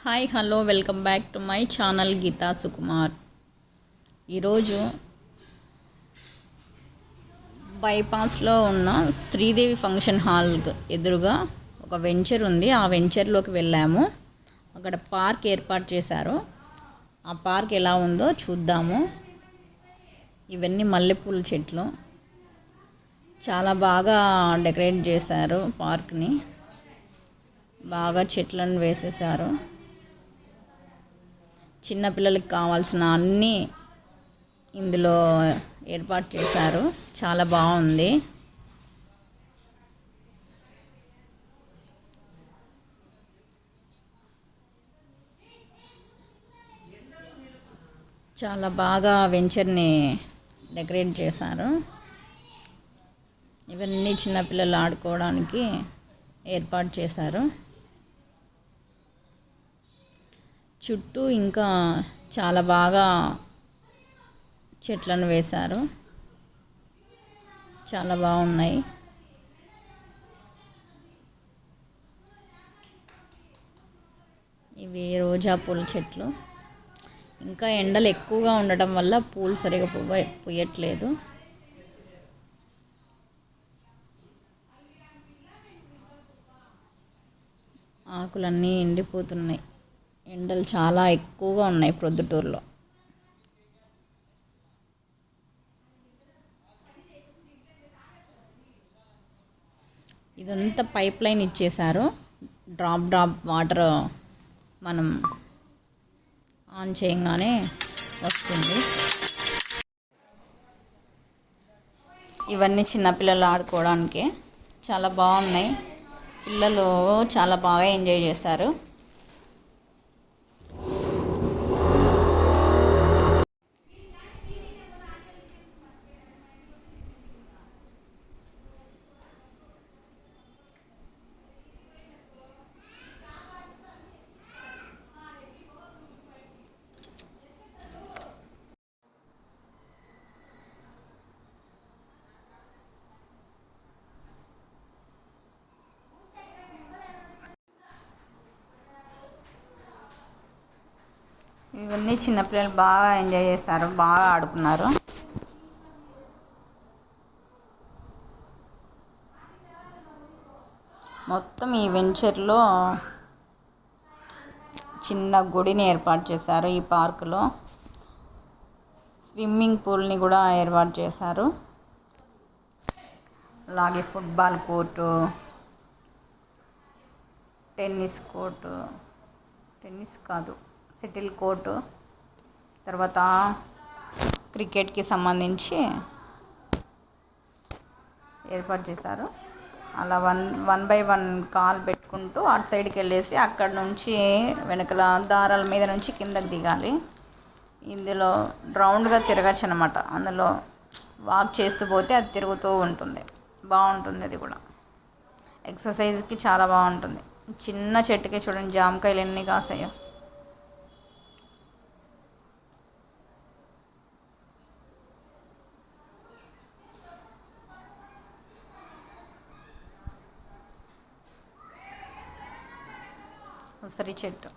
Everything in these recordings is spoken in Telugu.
Hi hello welcome back to my channel Geetha Sukumar. ఈరోజు బైపాస్లో ఉన్న శ్రీదేవి ఫంక్షన్ హాల్ ఎదురుగా ఒక వెంచర్ ఉంది. ఆ వెంచర్లోకి వెళ్ళాము. అక్కడ పార్క్ ఏర్పాటు చేశారు. ఆ పార్క్ ఎలా ఉందో చూద్దాము. ఇవన్నీ మల్లెపూల చెట్లు, చాలా బాగా డెకరేట్ చేశారు. పార్క్ని బాగా చెట్లను వేసేసారు. చిన్నపిల్లలకి కావాల్సిన అన్నీ ఇందులో ఏర్పాటు చేశారు. చాలా బాగుంది. చాలా బాగా వెంచర్ని డెకరేట్ చేశారు. ఇవన్నీ చిన్నపిల్లలు ఆడుకోవడానికి ఏర్పాటు చేశారు. చుట్టూ ఇంకా చాలా బాగా చెట్లను వేశారు. చాలా బాగున్నాయి. ఇవి రోజా పూల చెట్లు. ఇంకా ఎండలు ఎక్కువగా ఉండటం వల్ల పూలు సరిగా పూయట్లేదు. ఆకులన్నీ ఎండిపోతున్నాయి. ఎండలు చాలా ఎక్కువగా ఉన్నాయి ప్రొద్దుటూరులో. ఇదంతా పైప్ లైన్ ఇచ్చేశారు. డ్రాప్ వాటర్ మనం ఆన్ చేయగానే వస్తుంది. ఇవన్నీ చిన్నపిల్లలు ఆడుకోవడానికి చాలా బాగున్నాయి. పిల్లలు చాలా బాగా ఎంజాయ్ చేశారు. ఇవన్నీ చిన్నపిల్లలు బాగా ఎంజాయ్ చేశారు. బాగా ఆడుకున్నారు. మొత్తం ఈ వెంచర్లో చిన్న గుడిని ఏర్పాటు చేశారు. ఈ పార్కులో స్విమ్మింగ్ పూల్ని కూడా ఏర్పాటు చేశారు. అలాగే ఫుట్బాల్ కోర్టు, షటిల్ కోర్టు, తర్వాత క్రికెట్కి సంబంధించి ఏర్పాటు చేశారు. అలా వన్ బై వన్ కాల్ పెట్టుకుంటూ అటు సైడ్కి వెళ్ళేసి అక్కడ నుంచి వెనకల దారాల మీద నుంచి కిందకి దిగాలి. ఇందులో రౌండ్గా తిరగచ్చు అనమాట. అందులో వాక్ చేస్తూ పోతే అది తిరుగుతూ ఉంటుంది. బాగుంటుంది. అది కూడా ఎక్సర్సైజ్కి చాలా బాగుంటుంది. చిన్న చెట్టుకే చూడండి జామకాయలు ఎన్ని కాసాయో. ఉసిరి చెట్టు.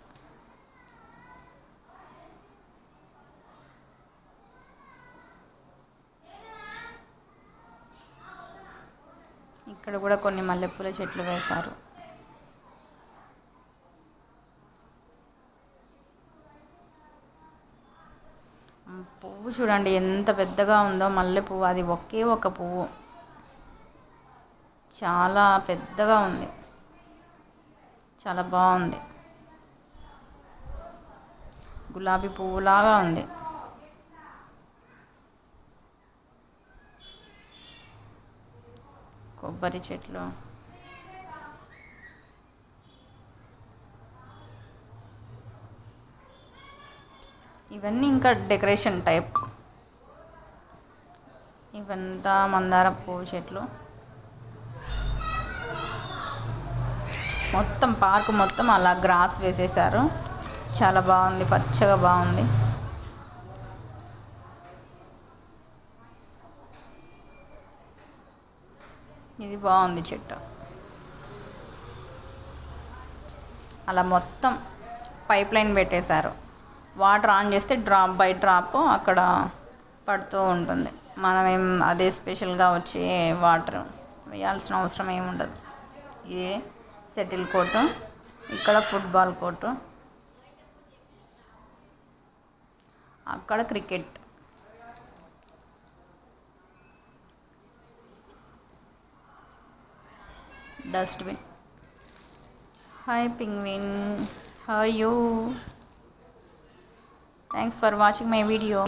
ఇక్కడ కూడా కొన్ని మల్లెపూల చెట్లు వేశారు. పువ్వు చూడండి ఎంత పెద్దగా ఉందో. మల్లె పువ్వు, అది ఒకే ఒక పువ్వు, చాలా పెద్దగా ఉంది. చాలా బాగుంది. గులాబీ పువ్వులాగా ఉంది. కొబ్బరి చెట్లు, ఇవన్నీ ఇంకా డెకరేషన్ టైప్. ఇవంతా మందార పువ్వు చెట్లు. మొత్తం పార్క్ మొత్తం అలా గ్రాస్ వేసేసారు. చాలా బాగుంది. పచ్చగా బాగుంది. ఇది బాగుంది చెట్టు. అలా మొత్తం పైప్ లైన్ పెట్టేశారు. వాటర్ ఆన్ చేస్తే డ్రాప్ బై డ్రాప్ అక్కడ పడుతూ ఉంటుంది. మనం అదే స్పెషల్గా వచ్చి వాటర్ వేయాల్సిన అవసరం ఏమి ఉండదు. ఇది షటిల్ కోర్టు, ఇక్కడ ఫుట్బాల్ కోర్టు, అక్కడ cricket. Dustbin. Hi penguin, how are you? Thanks for watching my video.